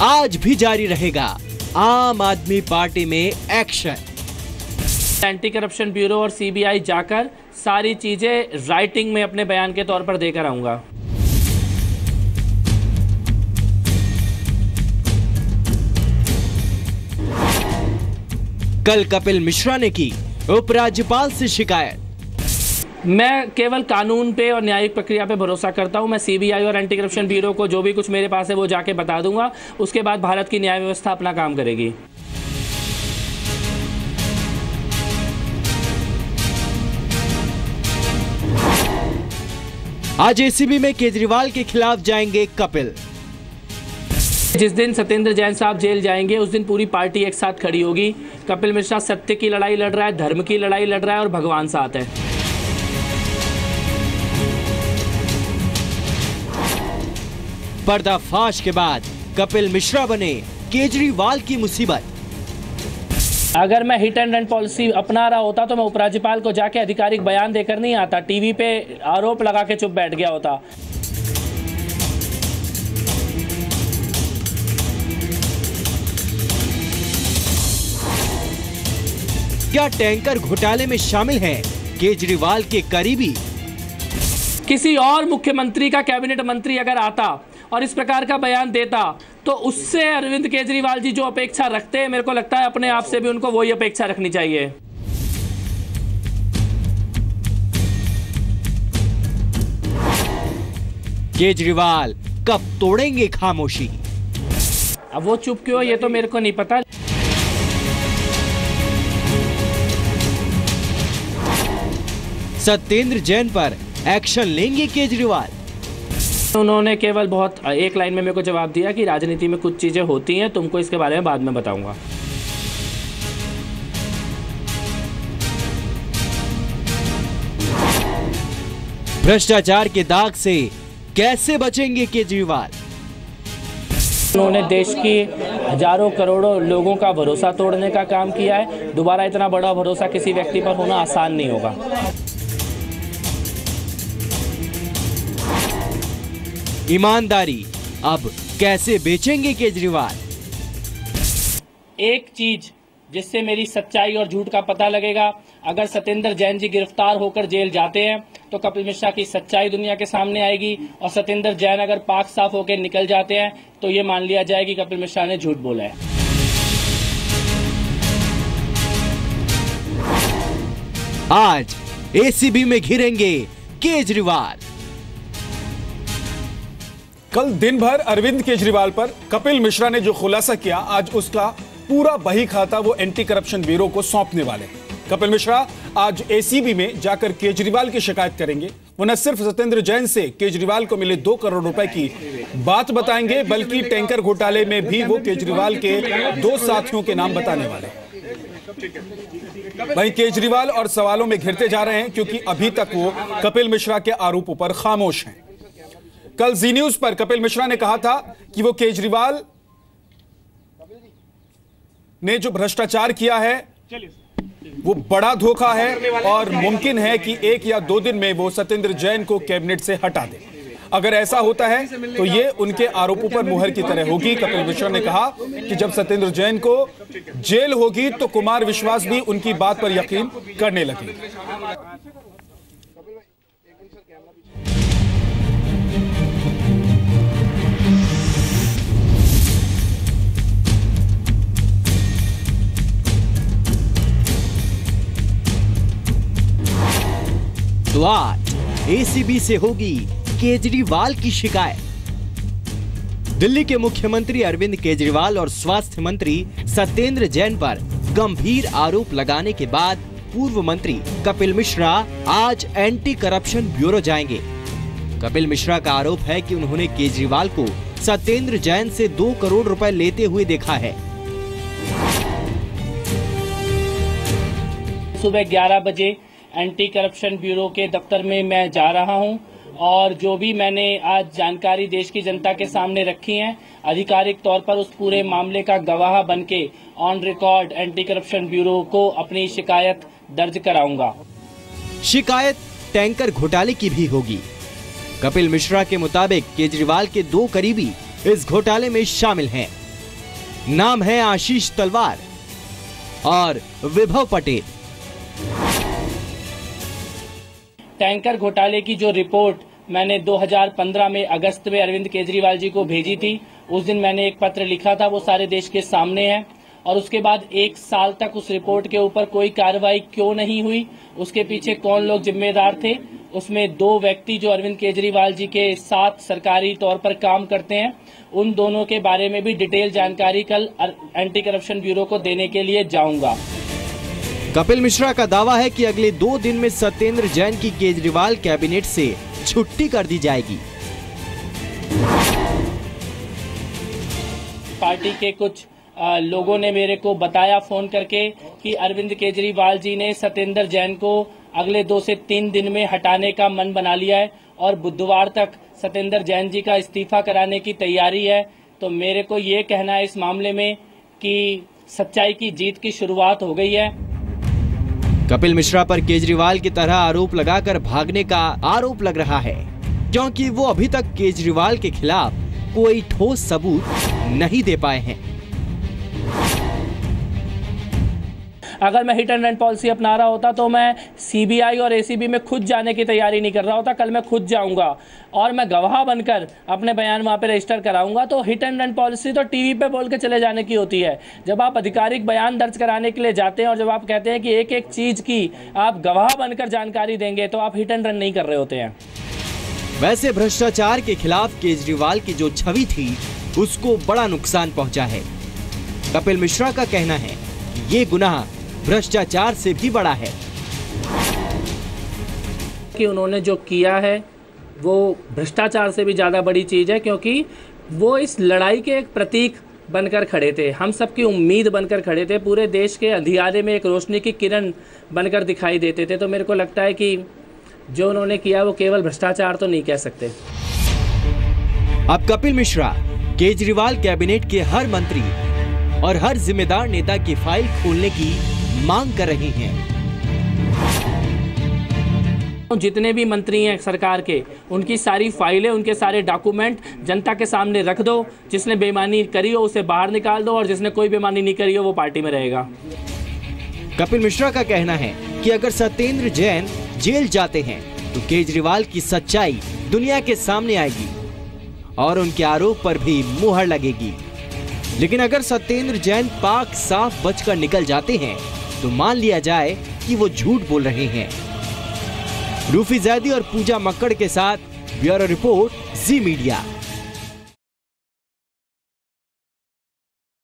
आज भी जारी रहेगा आम आदमी पार्टी में एक्शन। एंटी करप्शन ब्यूरो और सीबीआई जाकर सारी चीजें राइटिंग में अपने बयान के तौर पर देकर आऊंगा। कल कपिल मिश्रा ने की उपराज्यपाल से शिकायत। मैं केवल कानून पे और न्यायिक प्रक्रिया पे भरोसा करता हूं। मैं सीबीआई और एंटी करप्शन ब्यूरो को जो भी कुछ मेरे पास है वो जाके बता दूंगा। उसके बाद भारत की न्याय व्यवस्था अपना काम करेगी। आज एसीबी में केजरीवाल के खिलाफ जाएंगे कपिल। जिस दिन सत्येंद्र जैन साहब जेल जाएंगे उस दिन पूरी पार्टी एक साथ खड़ी होगी। कपिल मिश्रा सत्य की लड़ाई लड़ रहा है, धर्म की लड़ाई लड़ रहा है और भगवान साथ है। पर्दाफाश के बाद कपिल मिश्रा बने केजरीवाल की मुसीबत। अगर मैं हिट एंड रन पॉलिसी अपना रहा होता तो मैं उपराज्यपाल को जाके आधिकारिक बयान देकर नहीं आता, टीवी पे आरोप लगा के चुप बैठ गया होता। क्या टैंकर घोटाले में शामिल हैं केजरीवाल के करीबी? किसी और मुख्यमंत्री का कैबिनेट मंत्री अगर आता और इस प्रकार का बयान देता तो उससे अरविंद केजरीवाल जी जो अपेक्षा रखते हैं, मेरे को लगता है अपने आप से भी उनको वही अपेक्षा रखनी चाहिए। केजरीवाल कब तोड़ेंगे खामोशी? अब वो चुप क्यों ये तो मेरे को नहीं पता। सत्येंद्र जैन पर एक्शन लेंगे केजरीवाल। उन्होंने केवल बहुत एक लाइन में मेरे को जवाब दिया कि राजनीति में कुछ चीजें होती हैं, तुमको इसके बारे में बाद में बताऊंगा। भ्रष्टाचार के दाग से कैसे बचेंगे केजरीवाल? उन्होंने देश की हजारों करोड़ों लोगों का भरोसा तोड़ने का काम किया है। दोबारा इतना बड़ा भरोसा किसी व्यक्ति पर होना आसान नहीं होगा। ईमानदारी अब कैसे बेचेंगे केजरीवाल? एक चीज जिससे मेरी सच्चाई और झूठ का पता लगेगा, अगर सत्येंद्र जैन जी गिरफ्तार होकर जेल जाते हैं तो कपिल मिश्रा की सच्चाई दुनिया के सामने आएगी, और सत्येंद्र जैन अगर पाक साफ होकर निकल जाते हैं तो ये मान लिया जाए कि कपिल मिश्रा ने झूठ बोला है। आज एसीबी में घिरेंगे केजरीवाल। कल दिन भर अरविंद केजरीवाल पर कपिल मिश्रा ने जो खुलासा किया, आज उसका पूरा बही खाता वो एंटी करप्शन ब्यूरो को सौंपने वाले। कपिल मिश्रा आज एसीबी में जाकर केजरीवाल की शिकायत करेंगे। वो न सिर्फ सत्येंद्र जैन से केजरीवाल को मिले 2 करोड़ रुपए की बात बताएंगे, बल्कि टैंकर घोटाले में भी वो केजरीवाल के 2 साथियों के नाम बताने वाले। वहीं केजरीवाल और सवालों में घिरते जा रहे हैं क्योंकि अभी तक वो कपिल मिश्रा के आरोपों पर खामोश हैं। कल जी न्यूज पर कपिल मिश्रा ने कहा था कि वो केजरीवाल ने जो भ्रष्टाचार किया है वो बड़ा धोखा है और मुमकिन है कि 1 या 2 दिन में वो सत्येंद्र जैन को कैबिनेट से हटा दे। अगर ऐसा होता है तो ये उनके आरोपों पर मुहर की तरह होगी। कपिल मिश्रा ने कहा कि जब सत्येंद्र जैन को जेल होगी तो कुमार विश्वास भी उनकी बात पर यकीन करने लगेंगे। तो आज एसीबी से होगी केजरीवाल की शिकायत। दिल्ली के मुख्यमंत्री अरविंद केजरीवाल और स्वास्थ्य मंत्री सत्येंद्र जैन पर गंभीर आरोप लगाने के बाद पूर्व मंत्री कपिल मिश्रा आज एंटी करप्शन ब्यूरो जाएंगे। कपिल मिश्रा का आरोप है कि उन्होंने केजरीवाल को सत्येंद्र जैन से 2 करोड़ रुपए लेते हुए देखा है। सुबह 11 बजे एंटी करप्शन ब्यूरो के दफ्तर में मैं जा रहा हूं और जो भी मैंने आज जानकारी देश की जनता के सामने रखी है, आधिकारिक तौर पर उस पूरे मामले का गवाह बनके on record anti corruption bureau को अपनी शिकायत दर्ज कराऊंगा। शिकायत टैंकर घोटाले की भी होगी। कपिल मिश्रा के मुताबिक केजरीवाल के 2 करीबी इस घोटाले में शामिल हैं। नाम है आशीष तलवार और विभव पटेल। टैंकर घोटाले की जो रिपोर्ट मैंने 2015 में अगस्त में अरविंद केजरीवाल जी को भेजी थी, उस दिन मैंने एक पत्र लिखा था, वो सारे देश के सामने है। और उसके बाद 1 साल तक उस रिपोर्ट के ऊपर कोई कार्रवाई क्यों नहीं हुई, उसके पीछे कौन लोग जिम्मेदार थे। उसमें 2 व्यक्ति जो अरविंद केजरीवाल जी के साथ सरकारी तौर पर काम करते हैं, उन दोनों के बारे में भी डिटेल जानकारी कल एंटी करप्शन ब्यूरो को देने के लिए जाऊंगा। कपिल मिश्रा का दावा है कि अगले 2 दिन में सत्येंद्र जैन की केजरीवाल कैबिनेट से छुट्टी कर दी जाएगी। पार्टी के कुछ लोगों ने मेरे को बताया फोन करके कि अरविंद केजरीवाल जी ने सत्येंद्र जैन को अगले 2 से 3 दिन में हटाने का मन बना लिया है और बुधवार तक सत्येंद्र जैन जी का इस्तीफा कराने की तैयारी है। तो मेरे को ये कहना है इस मामले में कि सच्चाई की जीत की शुरुआत हो गई है। कपिल मिश्रा पर केजरीवाल की तरह आरोप लगाकर भागने का आरोप लग रहा है, क्योंकि वो अभी तक केजरीवाल के खिलाफ कोई ठोस सबूत नहीं दे पाए हैं। अगर मैं हिट एंड रन पॉलिसी अपना रहा होता तो मैं सीबीआई और एसीबी में खुद जाने की तैयारी नहीं कर रहा होता। कल मैं खुद जाऊंगा और मैं गवाह बनकर अपने बयान वहां पे रजिस्टर कराऊंगा। तो हिट एंड रन पॉलिसी तो टीवी पे बोल के चले जाने की होती है। जब आप आधिकारिक बयान दर्ज कराने के लिए जाते हैं और जब आप कहते हैं कि एक एक चीज की आप गवाह बनकर जानकारी देंगे, तो आप हिट एंड रन नहीं कर रहे होते हैं। वैसे भ्रष्टाचार के खिलाफ केजरीवाल की जो छवि थी, उसको बड़ा नुकसान पहुंचा है। कपिल मिश्रा का कहना है कि ये गुनाह भ्रष्टाचार से भी बड़ा है। कि उन्होंने जो किया है वो भ्रष्टाचार से भी ज्यादा बड़ी चीज है, क्योंकि वो इस लड़ाई के एक प्रतीक बनकर खड़े थे, हम सबकी उम्मीद बनकर खड़े थे, पूरे देश के अंधियारे में एक रोशनी की किरण बनकर दिखाई देते थे। तो मेरे को लगता है कि जो उन्होंने किया वो केवल भ्रष्टाचार तो नहीं कह सकते। अब कपिल मिश्रा केजरीवाल कैबिनेट के हर मंत्री और हर जिम्मेदार नेता की फाइल खोलने की मांग कर रहे हैं। जितने भी मंत्री हैं सरकार के, उनकी सारी फाइलें, उनके सारे डॉक्यूमेंट जनता के सामने रख दो। जिसने बेईमानी करी हो उसे बाहर निकाल दो और जिसने कोई बेईमानी नहीं करी हो वो पार्टी में रहेगा। कपिल मिश्रा का कहना है कि अगर सत्येंद्र जैन जेल जाते हैं तो केजरीवाल की सच्चाई दुनिया के सामने आएगी और उनके आरोप पर भी मुहर लगेगी। लेकिन अगर सत्येंद्र जैन पाक साफ बचकर निकल जाते हैं तो मान लिया जाए कि वो झूठ बोल रहे हैं। रूफी जैदी और पूजा मक्कड़ के साथ ब्यूरो रिपोर्ट, जी मीडिया।